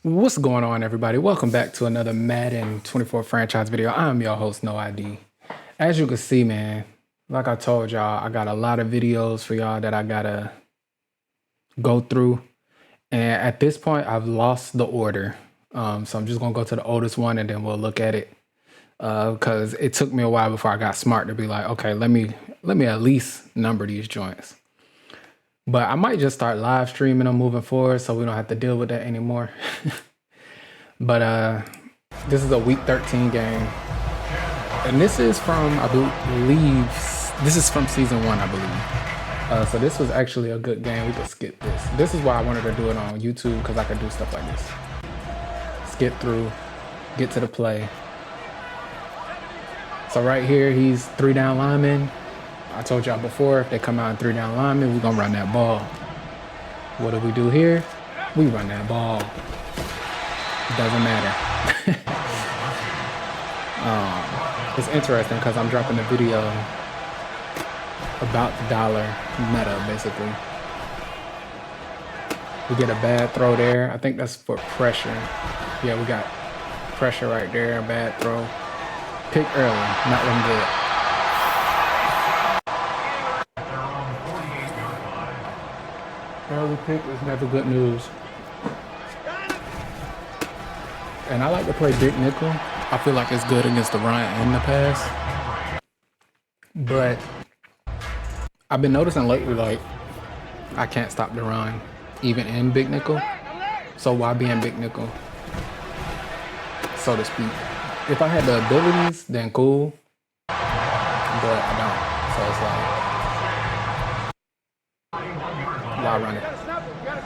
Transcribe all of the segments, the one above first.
What's going on, everybody? Welcome back to another Madden 24 franchise video. I'm your host, No ID. As you can see, man, like I told y'all, I got a lot of videos for y'all that I gotta go through. And at this point, I've lost the order. So I'm just gonna go to the oldest one and then we'll look at it. Because it took me a while before I got smart to be like, okay, let me at least number these joints. But I might just start live streaming them moving forward so we don't have to deal with that anymore. But this is a week 13 game. And this is from, I believe, this is from season 1, I believe. So this was actually a good game. We could skip this. This is why I wanted to do it on YouTube, because I could do stuff like this. Skip through, get to the play. So right here, he's 3-down lineman. I told y'all before, if they come out in 3-down linemen, we're gonna run that ball. What do we do here? We run that ball. It doesn't matter. It's interesting because I'm dropping a video about the dollar meta, basically. We get a bad throw there. I think that's for pressure. Yeah, we got pressure right there, a bad throw. Pick early, not one good. Early pick is never good news. And I like to play big nickel. I feel like it's good against the run and the pass. But I've been noticing lately, like, I can't stop the run, even in big nickel. So why be in big nickel, so to speak? If I had the abilities, then cool. But I don't. So it's like, why run it?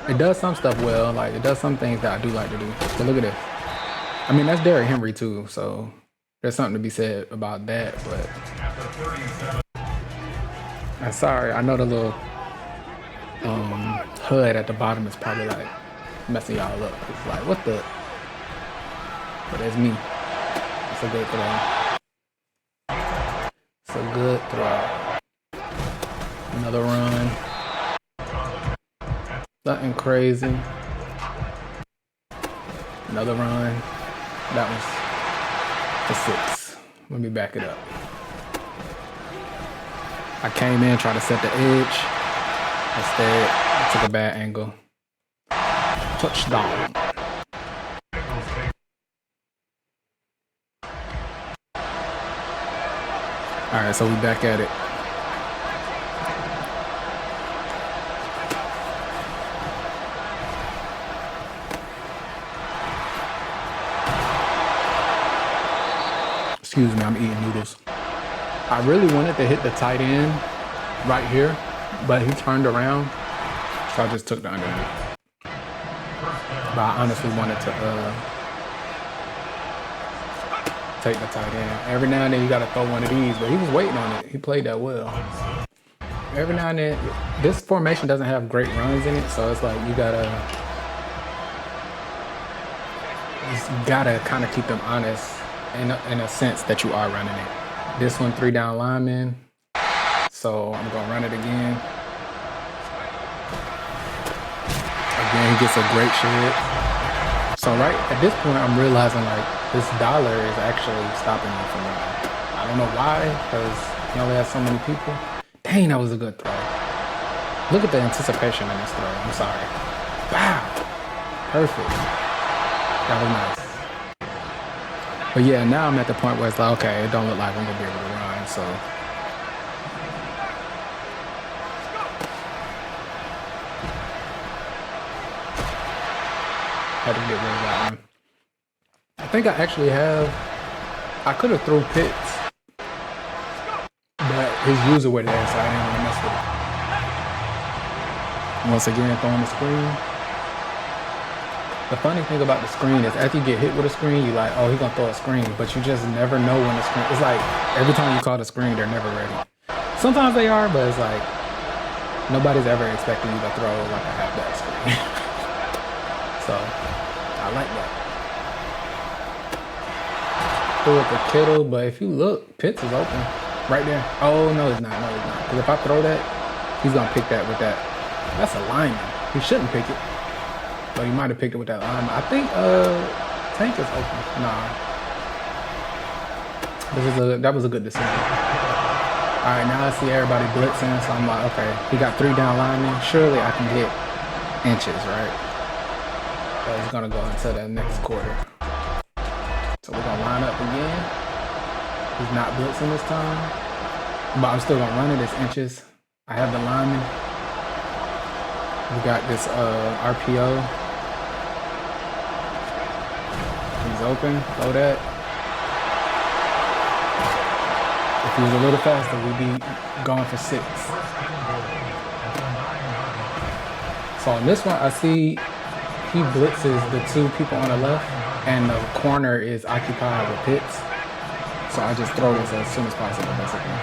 It does some stuff well. Like, it does some things that I do like to do. But look at this. I mean, that's Derrick Henry too, so there's something to be said about that, but I'm sorry, I know the little HUD at the bottom is probably like messing y'all up. It's like, what the? But that's me. It's a good throw. It's a good throw. Another run. Nothing crazy. Another run. That was the 6. Let me back it up. I came in, tried to set the edge. Instead, I took a bad angle. Touchdown. All right, so we back at it. Excuse me, I'm eating noodles. I really wanted to hit the tight end right here, but he turned around, so I just took the underneath. But I honestly wanted to take the tight end. Every now and then you gotta throw one of these, but he was waiting on it. He played that well. Every now and then, this formation doesn't have great runs in it, so it's like you gotta kind of keep them honest. In a sense that you are running it. This one 3-down lineman, so I'm gonna run it again. Again, he gets a great shed. So right at this point, I'm realizing like this dollar is actually stopping me from running. I don't know why, because he only has so many people. Dang, that was a good throw. Look at the anticipation in this throw. I'm sorry. Wow, perfect. That was nice. But yeah, now I'm at the point where it's like, okay, it don't look like I'm gonna be able to run, so. Had to get rid of that one. I think I actually I could have threw Pitts, but his user were there, so I didn't want to mess with it. Once again, throwing the screen. The funny thing about the screen is after you get hit with a screen, you're like, oh, he's gonna throw a screen, but you just never know when the screen, it's like every time you call the screen, they're never ready. Sometimes they are, but it's like, nobody's ever expecting you to throw like a half-back screen. So, I like that. Threw it to Kittle, but if you look, Pitts is open right there. Oh, no, he's not, Because if I throw that, he's gonna pick that with that. That's a lineman. He shouldn't pick it. So he might have picked it with that line. I think Tank is open. Nah. That was a good decision. All right, now I see everybody blitzing, so I'm like, okay, he got 3 down linemen. Surely I can get inches, right? So he's gonna go into the next quarter. So we're gonna line up again. He's not blitzing this time, but I'm still gonna run it as inches. I have the lineman. We got this RPO. He's open. Throw that. If he was a little faster, we'd be going for 6. So on this one, I see he blitzes the 2 people on the left, and the corner is occupied with Pitts. So I just throw this as soon as possible, basically.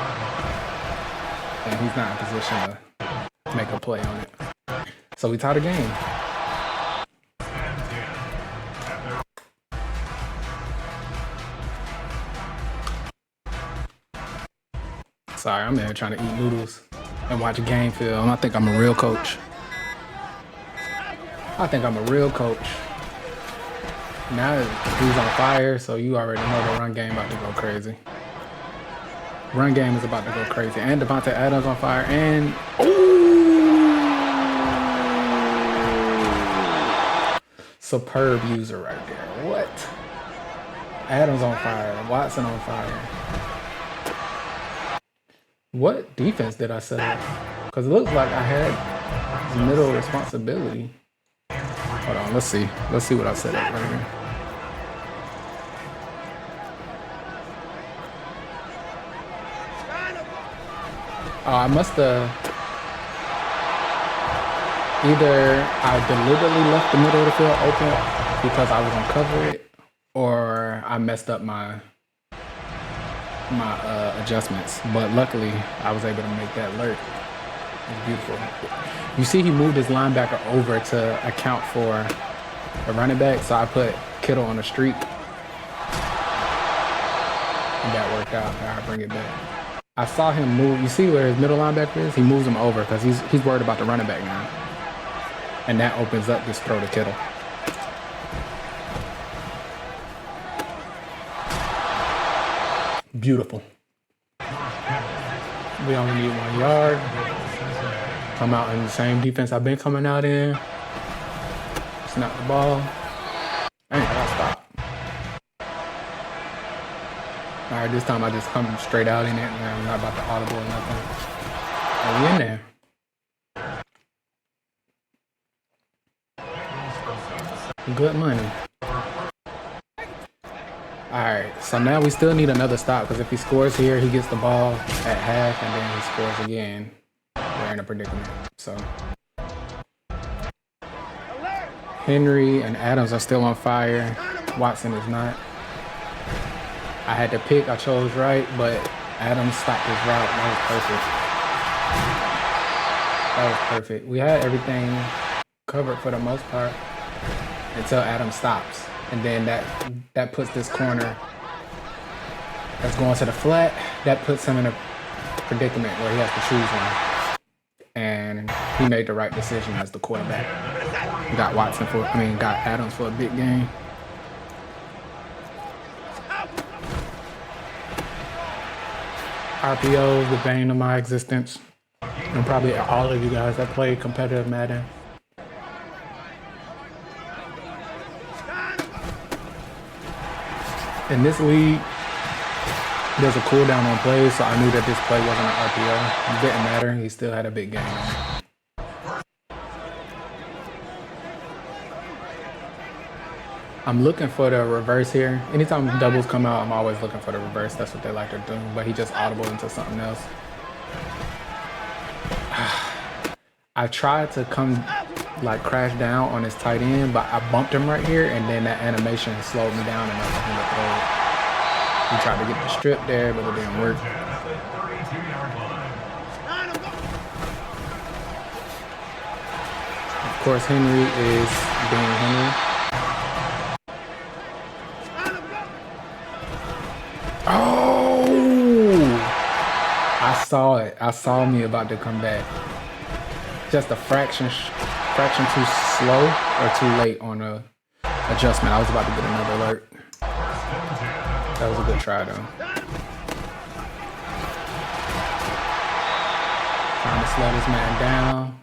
And he's not in position to make a play on it. So we tie the game. Sorry, I'm in here trying to eat noodles and watch a game film. I think I'm a real coach. I think I'm a real coach. Now he's on fire, so you already know the run game about to go crazy. Run game is about to go crazy. And Devontae Adams on fire, and superb user right there. What? Adams on fire, Watson on fire. What defense did I set up? Because it looks like I had middle responsibility. Hold on, let's see. Let's see what I set up right here. I must have either I deliberately left the middle of the field open because I was gonna cover it, or I messed up my adjustments. But luckily, I was able to make that alert. It's beautiful. You see, he moved his linebacker over to account for the running back, so I put Kittle on the streak, and that worked out. Now I bring it back. I saw him move. You see where his middle linebacker is? He moves him over because he's worried about the running back now, and that opens up this throw to Kittle. Beautiful. We only need 1 yard. Come out in the same defense I've been coming out in. Snap the ball. Dang, I gotta stop. All right, this time I just come straight out in it, and I'm not about to audible or nothing. And we in there. Good money. All right, so now we still need another stop, because if he scores here, he gets the ball at half, and then he scores again. We're in a predicament. So Henry and Adams are still on fire. Watson is not. I had to pick. I chose right, but Adams stopped his route. That was perfect. We had everything covered for the most part until Adams stops. And then that puts this corner that's going to the flat. That puts him in a predicament where he has to choose one. And he made the right decision as the quarterback. Got Adams for a big game. RPO is the bane of my existence. And probably all of you guys that play competitive Madden. In this league, there's a cooldown on plays, so I knew that this play wasn't an RPO. It didn't matter. He still had a big game. I'm looking for the reverse here. Anytime doubles come out, I'm always looking for the reverse. That's what they like to do. But he just audible into something else. I tried to crash down on his tight end, but I bumped him right here, and then that animation slowed me down enough for him to throw it. He tried to get the strip there, but it didn't work. Of course, Henry is being Henry. Oh! I saw it. I saw me about to come back. Just a fraction fraction too slow or too late on a adjustment. I was about to get another alert. That was a good try though. Trying to slow this man down.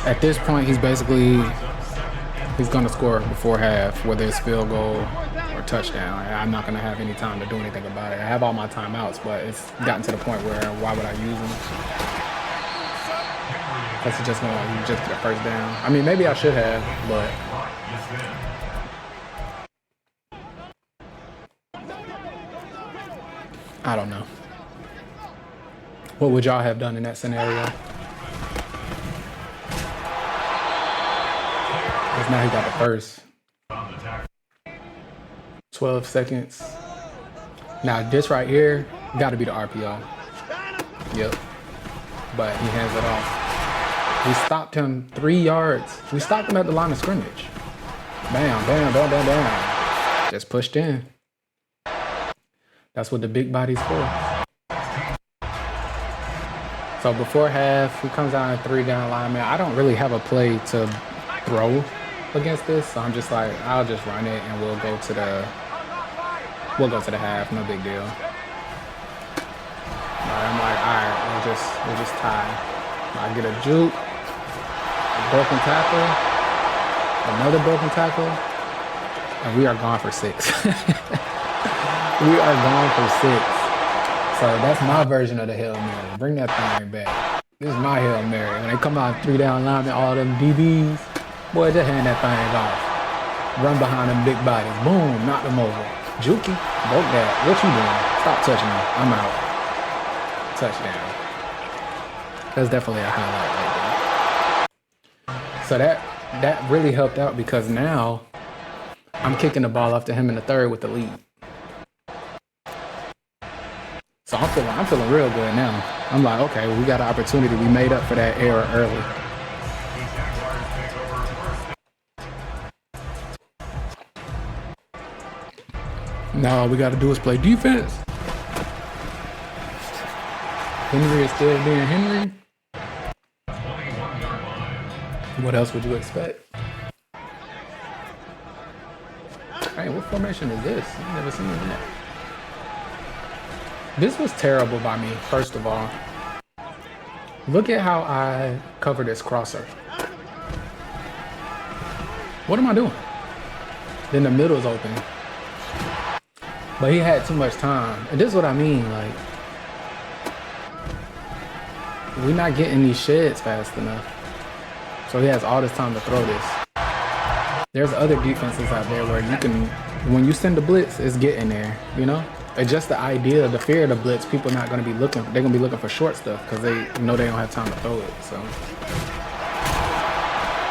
At this point, he's gonna score before half, whether it's field goal or touchdown. I'm not gonna have any time to do anything about it. I have all my timeouts, but it's gotten to the point where why would I use them? Plus, it's just gonna just get a first down. I mean, maybe I should have, but I don't know. What would y'all have done in that scenario? Because now he got the first. 12 seconds. Now this right here, got to be the RPO. Yep. But he hands it off. We stopped him 3 yards. We stopped him at the line of scrimmage. Bam, bam, bam, bam, bam. Just pushed in. That's what the big body's for. So before half, he comes out in 3 down lineman. I don't really have a play to throw against this, so I'm just like, I'll just run it and we'll go to the half. No big deal. I'm like, all right, we'll just tie. I get a juke, a broken tackle, another broken tackle, and we are gone for 6. We are gone for 6. So that's my version of the Hail Mary. Bring that thing back. This is my Hail Mary. When they come out 3 down linemen, all them DBs, boy, just hand that thing off. Run behind them big bodies. Boom, knock them over. Jukey, broke that. What you doing? Stop touching me. I'm out. Touchdown. That's definitely a highlight right there. So that really helped out because now I'm kicking the ball off to him in the 3rd with the lead. So I'm feeling real good now. I'm like, okay, we got an opportunity. We made up for that error early. Now all we got to do is play defense. Henry is still being Henry. What else would you expect? Hey, what formation is this? I've never seen that. This was terrible by me, first of all. Look at how I cover this crosser. What am I doing? Then the middle's open. But he had too much time. And this is what I mean, like, we're not getting these sheds fast enough. So he has all this time to throw this. There's other defenses out there where you can, when you send the blitz, it's getting there, you know? It's just the idea, the fear of the blitz, people are not going to be looking, they're going to be looking for short stuff because they know they don't have time to throw it. So,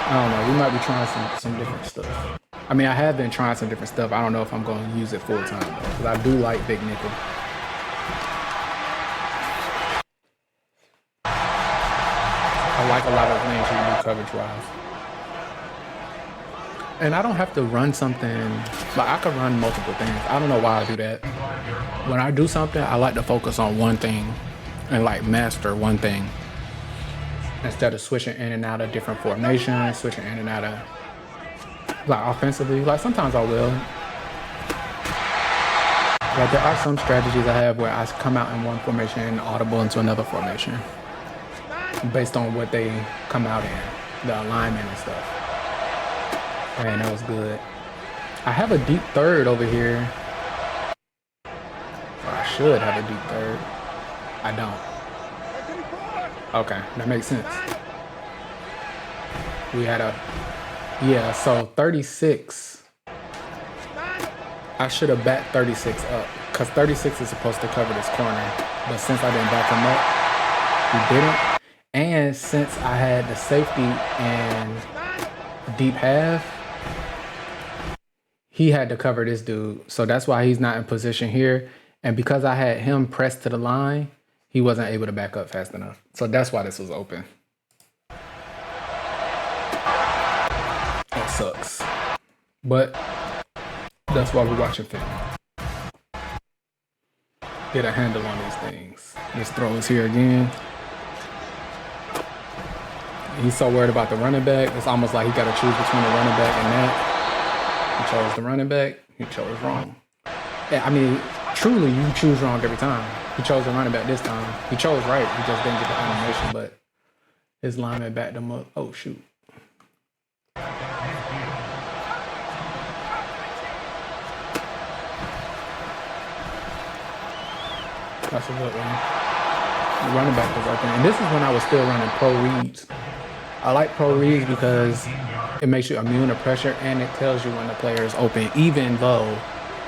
I don't know, we might be trying some different stuff. I mean, I have been trying some different stuff. I don't know if I'm going to use it full time though, because I do like big nickel. I like a lot of things you do coverage-wise. And I don't have to run something, like I can run multiple things. I don't know why I do that. When I do something, I like to focus on one thing and like master one thing instead of switching in and out of different formations, switching in and out of like offensively. Like sometimes I will. Like there are some strategies I have where I come out in one formation and audible into another formation based on what they come out in, the alignment and stuff. Man, that was good. I have a deep 3rd over here. Or I should have a deep 3rd. I don't. Okay, that makes sense. We had yeah, so 36. I should have backed 36 up because 36 is supposed to cover this corner. But since I didn't back him up, he didn't. And since I had the safety and deep half, he had to cover this dude. So that's why he's not in position here. And because I had him pressed to the line, he wasn't able to back up fast enough. So that's why this was open. That sucks. But that's why we're watching film. Get a handle on these things. This throw is here again. He's so worried about the running back. It's almost like he got to choose between the running back and that. He chose the running back. He chose wrong. Yeah, I mean, truly, you choose wrong every time. He chose the running back this time. He chose right. He just didn't get the animation, but his lineman backed him up. Oh, shoot. That's a good one. The running back was working. And this is when I was still running pro reads. I like pro reads because it makes you immune to pressure and it tells you when the player is open, even though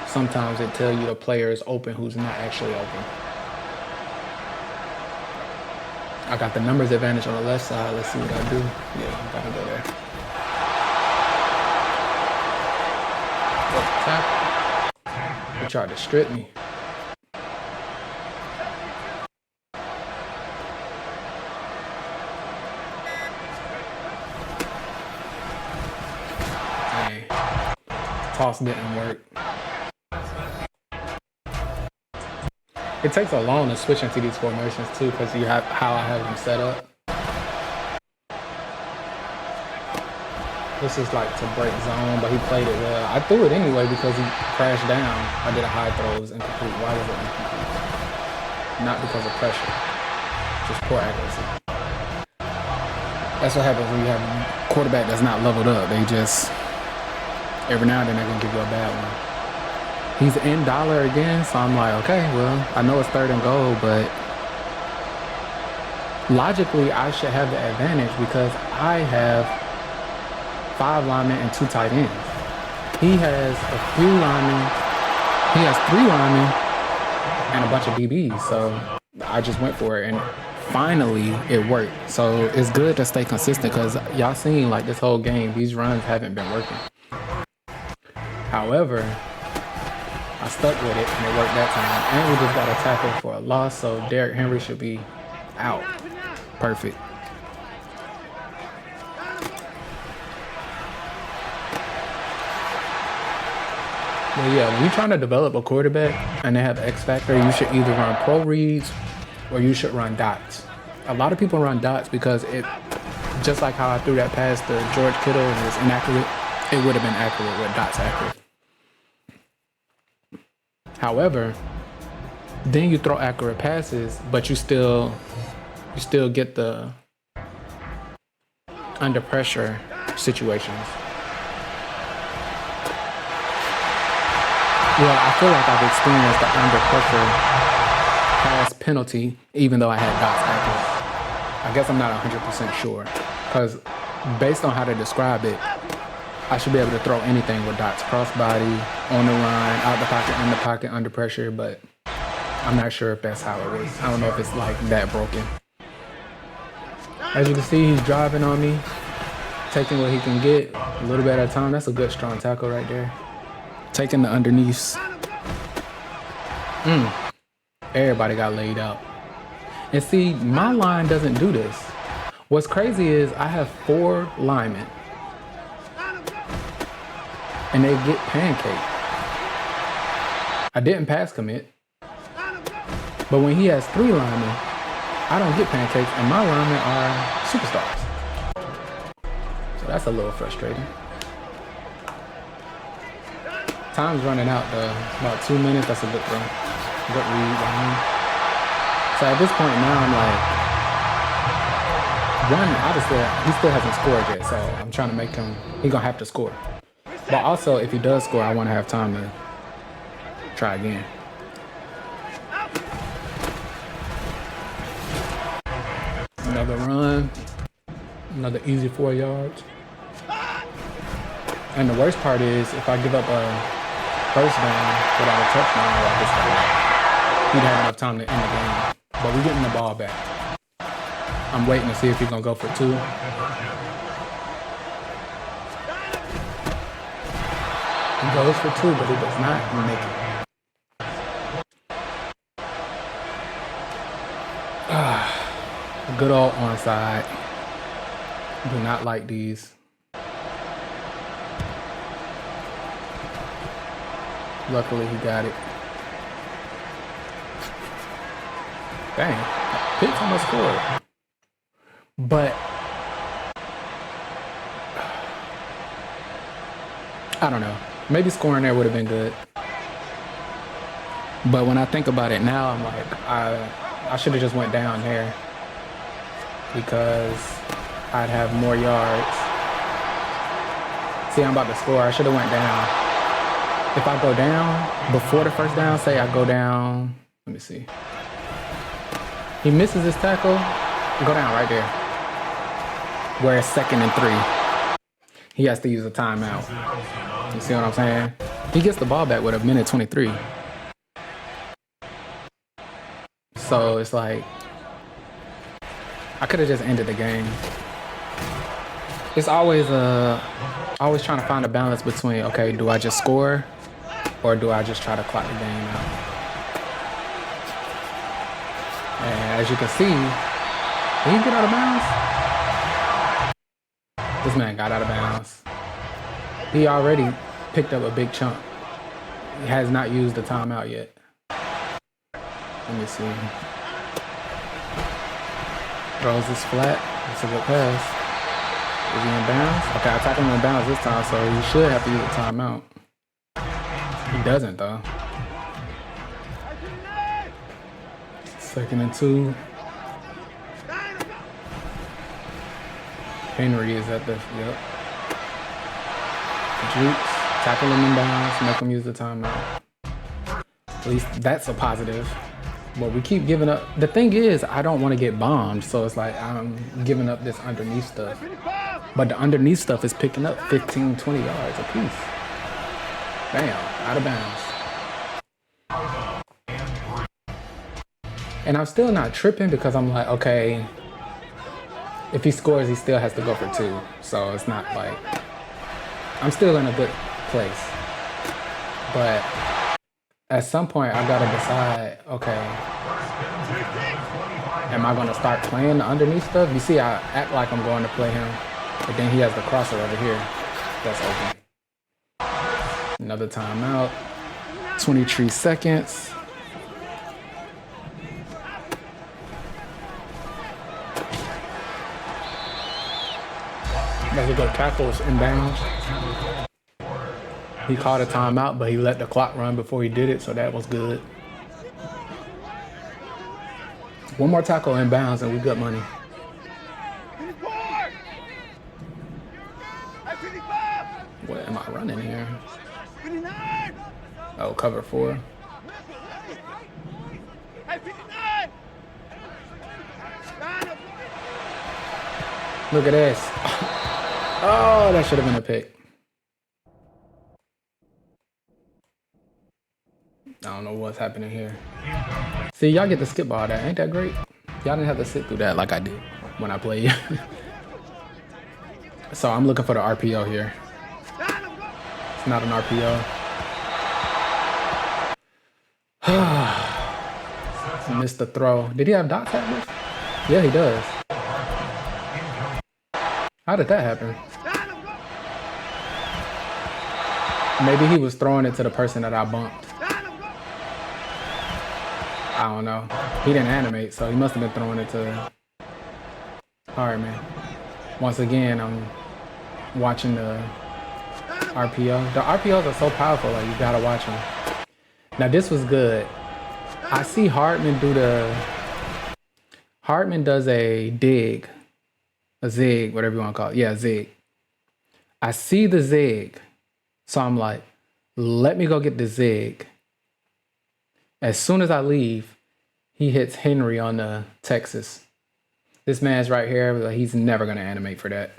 sometimes it tells you the player is open who's not actually open. I got the numbers advantage on the left side. Let's see what I do. Yeah, I'm gotta go there. Tap. He tried to strip me. Toss didn't work. It takes so long to switch into these formations too, because you have how I have them set up. This is like to break zone, but he played it well. I threw it anyway because he crashed down. I did a high throw, it was incomplete. Why was it incomplete? Not because of pressure, just poor accuracy. That's what happens when you have a quarterback that's not leveled up. They just every now and then they're gonna give you a bad one. He's in dollar again, so I'm like, okay, well, I know it's 3rd and goal, but logically I should have the advantage because I have 5 linemen and 2 tight ends. He has a few linemen, he has 3 linemen and a bunch of DBs, so I just went for it and finally it worked. So it's good to stay consistent because y'all seen like this whole game, these runs haven't been working. However, I stuck with it and it worked that time. And we just got a tackle for a loss, so Derrick Henry should be out. Perfect. Well, yeah, when you're trying to develop a quarterback and they have X factor, you should either run pro reads or you should run dots. A lot of people run dots because it, just like how I threw that pass to George Kittle and it was inaccurate, it would have been accurate with dots accurate. However, then you throw accurate passes, but you still get the under pressure situations. Well, I feel like I've experienced the under pressure pass penalty, even though I had dots accurate. I guess I'm not 100% sure, because based on how they describe it, I should be able to throw anything with dots, crossbody, on the line, out the pocket, under pressure, but I'm not sure if that's how it is. I don't know if it's like that broken. As you can see, he's driving on me, taking what he can get a little bit at a time. That's a good strong tackle right there. Taking the underneaths. Everybody got laid out. And see, my line doesn't do this. What's crazy is I have 4 linemen. And they get pancaked. I didn't pass commit. But when he has 3 linemen, I don't get pancakes, and my linemen are superstars. So that's a little frustrating. Time's running out though. About 2 minutes, that's a good thing. Good read by him. So at this point now, I'm like, obviously, he still hasn't scored yet, so I'm trying to make him, he's gonna have to score. But also, if he does score, I want to have time to try again. Another run. Another easy 4 yards. And the worst part is, if I give up a first down without a touchdown, he'd have enough time to end the game. But we're getting the ball back. I'm waiting to see if he's going to go for 2. He goes for 2, but he does not make it. Good old onside. Do not like these. Luckily, he got it. Dang, Pitts almost scored. But I don't know. Maybe scoring there would have been good. But when I think about it now, I'm like, I should have just went down there because I'd have more yards. See, I'm about to score. I should have went down. If I go down before the first down, say I go down, let me see. He misses his tackle, go down right there. Where it's 2nd and 3. He has to use a timeout. You see what I'm saying? He gets the ball back with 1:23. So it's like, I could have just ended the game. It's always trying to find a balance between, okay, do I just score or do I just try to clock the game out? And as you can see, did he get out of bounds? This man got out of bounds. He already picked up a big chunk. He has not used the timeout yet. Let me see. Throws this flat. It's a good pass. Is he in bounds? Okay, I tackled him in bounds this time, so he should have to use a timeout. He doesn't, though. 2nd and 2. Henry is at the, yep. Jukes, tackle him in bounds, make him use the timeout. At least that's a positive. But we keep giving up. The thing is, I don't want to get bombed, so it's like I'm giving up this underneath stuff. But the underneath stuff is picking up 15, 20 yards a piece. Bam, out of bounds. And I'm still not tripping because I'm like, okay, if he scores, he still has to go for 2. So it's not like, I'm still in a good place. But at some point, I gotta decide, okay, am I gonna start playing the underneath stuff? You see, I act like I'm going to play him, but then he has the crosser over here that's open. Another timeout, 23 seconds. That's a good tackle, inbounds. He called a timeout, but he let the clock run before he did it, so that was good. One more tackle inbounds and we got money. What am I running here? Oh, cover 4. Look at this. Oh, that should have been a pick. I don't know what's happening here. See, y'all get to skip all that. Ain't that great? Y'all didn't have to sit through that like I did when I played. So I'm looking for the RPO here. It's not an RPO. Missed the throw. Did he have dot tackles? Yeah, he does. How did that happen? Maybe he was throwing it to the person that I bumped. I don't know. He didn't animate, so he must have been throwing it to Hardman. Once again, I'm watching the RPO. The RPOs are so powerful, like you gotta watch them. Now this was good. I see Hardman does a dig, a zig, whatever you want to call it. Yeah, zig. I see the zig, so I'm like, let me go get the zig. As soon as I leave, he hits Henry on the Texas. This man's right here, but he's never gonna animate for that.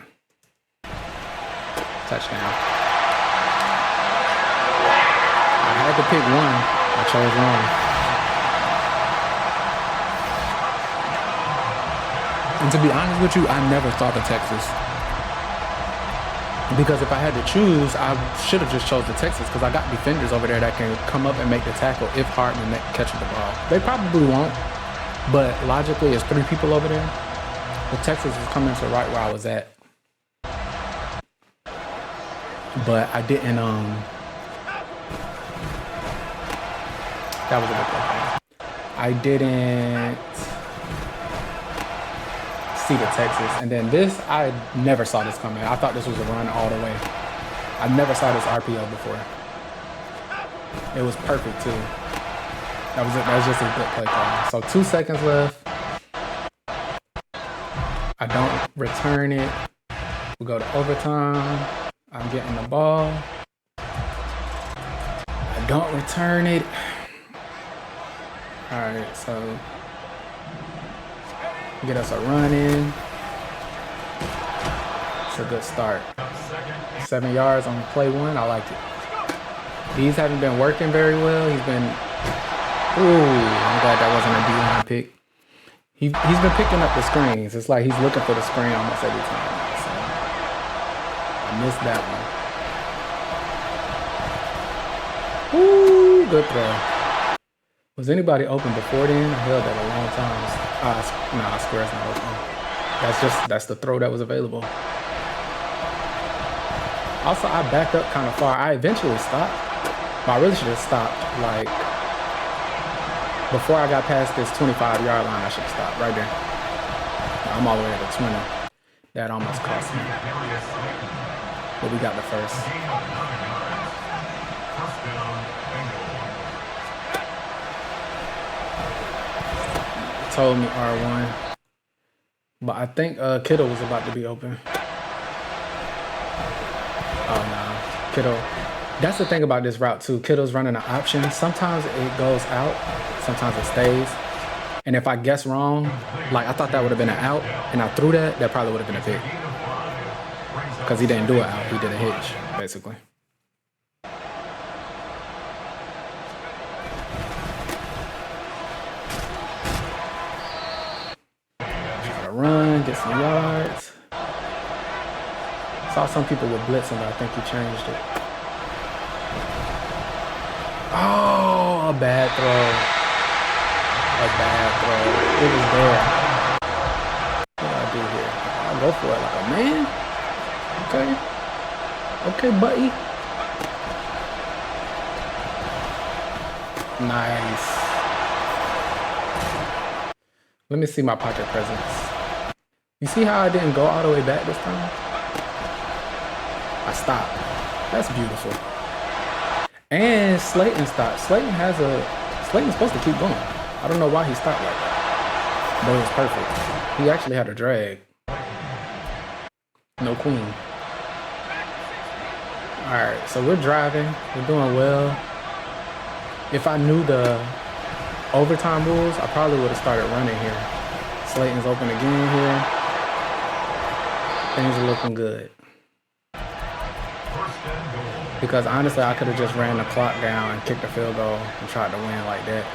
Touchdown. I had to pick one. I chose wrong. And to be honest with you, I never thought of Texas. Because if I had to choose, I should have just chose the Texas because I got defenders over there that can come up and make the tackle if Hardman catches the ball. They probably won't, but logically, there's 3 people over there. The Texas was coming to right where I was at. But I didn't, that was a good play. I didn't see the Texas. And then this, I never saw this coming. I thought this was a run all the way. I never saw this RPO before. It was perfect too. That was just a good play call. So 2 seconds left. I don't return it. We go to overtime. I'm getting the ball. I don't return it. All right, so get us a run in. It's a good start. 7 yards on play 1. I like it. These haven't been working very well. He's been. Ooh, I'm glad that wasn't a D-line pick. He's been picking up the screens. It's like he's looking for the screen almost every time. So I missed that one. Ooh, good throw. Was anybody open before then? I held that a long time. Nah, square's not open. That's the throw that was available. Also, I backed up kind of far. I eventually stopped, but I really should have stopped like before I got past this 25-yard line. I should have stopped right there. I'm all the way at the 20. That almost cost me, but we got the first. Told me R1, but I think Kittle was about to be open. Oh no, Kittle. That's the thing about this route too. Kittle's running an option. Sometimes it goes out, sometimes it stays. And if I guess wrong, like I thought that would have been an out, and I threw that, that probably would have been a pick. Because he didn't do it out, he did a hitch, basically. Run, get some yards. Saw some people with blitzing, but I think he changed it. Oh, a bad throw. A bad throw. It was there. What do I do here? I'll go for it like a man. Okay. Okay, buddy. Nice. Let me see my pocket presence. You see how I didn't go all the way back this time? I stopped. That's beautiful. And Slayton stopped. Slayton's supposed to keep going. I don't know why he stopped like that. But it was perfect. He actually had a drag. No queen. Alright, so we're driving. We're doing well. If I knew the overtime rules, I probably would have started running here. Slayton's open again here. Things are looking good. Because honestly, I could have just ran the clock down and kicked the field goal and tried to win like that.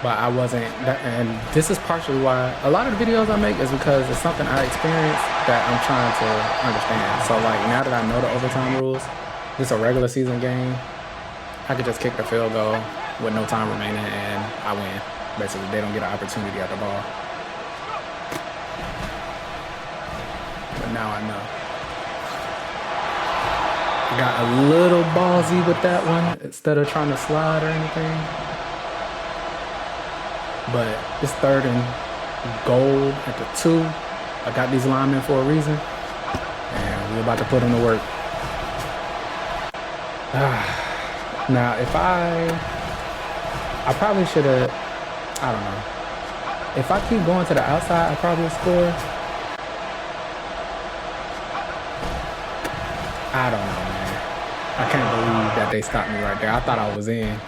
But I wasn't, and this is partially why a lot of the videos I make is because it's something I experienced that I'm trying to understand. So like now that I know the overtime rules, this is a regular season game, I could just kick the field goal with no time remaining and I win. Basically, they don't get an opportunity at the ball. But now I know. I got a little ballsy with that one instead of trying to slide or anything. But it's 3rd and goal at the 2. I got these linemen for a reason. And we're about to put them to work. Now, if I probably should have, I don't know. If I keep going to the outside, I probably score. I don't know, man. I can't believe that they stopped me right there. I thought I was in.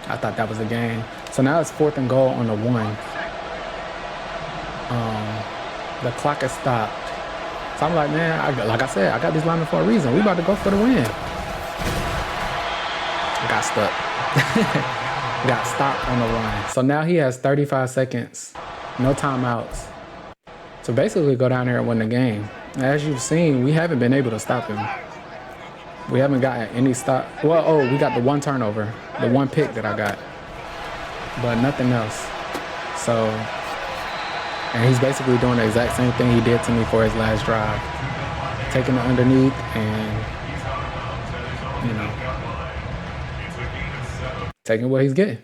I thought that was the game. So now it's 4th and goal on the 1. The clock has stopped. So I'm like, man, like I said, I got these linemen for a reason. We about to go for the win. Got stuck. Got stopped on the run. So now he has 35 seconds. No timeouts. So basically go down there and win the game. As you've seen, we haven't been able to stop him. We haven't gotten any stop. Well, oh, we got the 1 turnover. The 1 pick that I got. But nothing else. So, and he's basically doing the exact same thing he did to me for his last drive. Taking it underneath and, you know, taking what he's getting.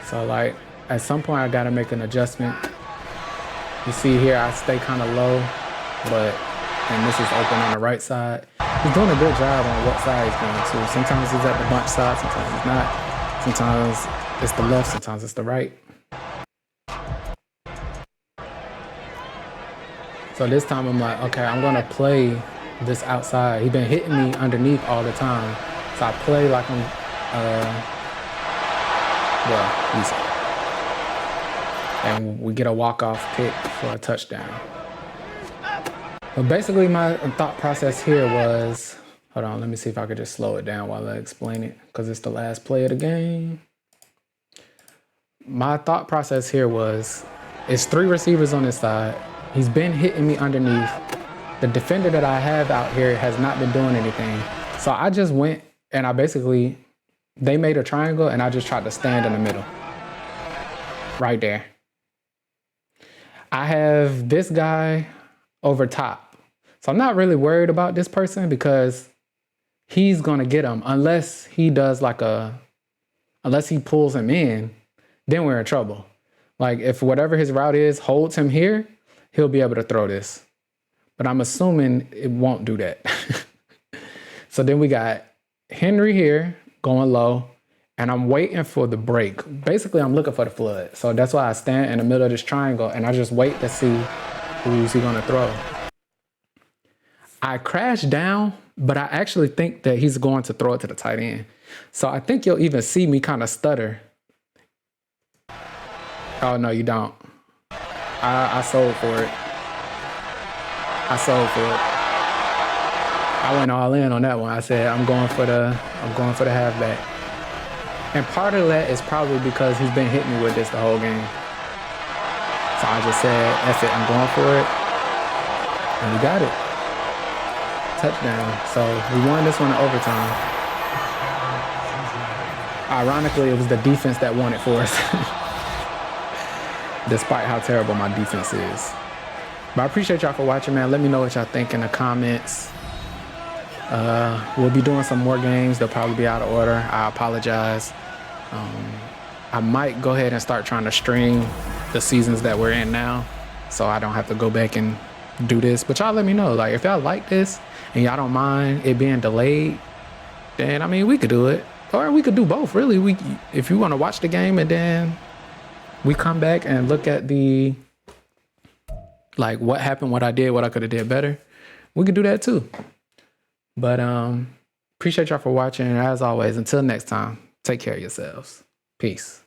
So, like, at some point, I got to make an adjustment. You see here, I stay kind of low. and this is open on the right side. He's doing a good job on what side he's going to. Sometimes he's at the bunch side, sometimes he's not. Sometimes it's the left, sometimes it's the right. So this time I'm like, okay, I'm gonna play this outside. He's been hitting me underneath all the time. So I play like I'm, and we get a walk-off pick for a touchdown. But basically my thought process here was, hold on, let me see if I could just slow it down while I explain it, because it's the last play of the game. My thought process here was, it's 3 receivers on this side. He's been hitting me underneath. The defender that I have out here has not been doing anything. So I just went and they made a triangle and I just tried to stand in the middle. Right there. I have this guy over top. So I'm not really worried about this person because he's gonna get him unless he pulls him in, then we're in trouble. Like if whatever his route is holds him here, he'll be able to throw this. But I'm assuming it won't do that. So then we got Henry here going low, and I'm waiting for the break. Basically, I'm looking for the flood. So that's why I stand in the middle of this triangle and I just wait to see who's he gonna throw. I crash down, but I actually think that he's going to throw it to the tight end. So I think you'll even see me kind of stutter. Oh, no, you don't. I sold for it. I went all in on that one. I said, I'm going for the halfback. And part of that is probably because he's been hitting me with this the whole game. So I just said, F it, I'm going for it. And we got it. Touchdown. So we won this one in overtime. Ironically, it was the defense that won it for us. Despite how terrible my defense is. But I appreciate y'all for watching, man. Let me know what y'all think in the comments. We'll be doing some more games. They'll probably be out of order. I apologize. I might go ahead and start trying to stream the seasons that we're in now, so I don't have to go back and do this. But y'all let me know. Like, if y'all like this and y'all don't mind it being delayed, then, I mean, we could do it. Or we could do both, really. If you want to watch the game and then we come back and look at the, like, what happened, what I did, what I could have did better, we could do that too. But appreciate y'all for watching. As always, until next time, take care of yourselves. Peace.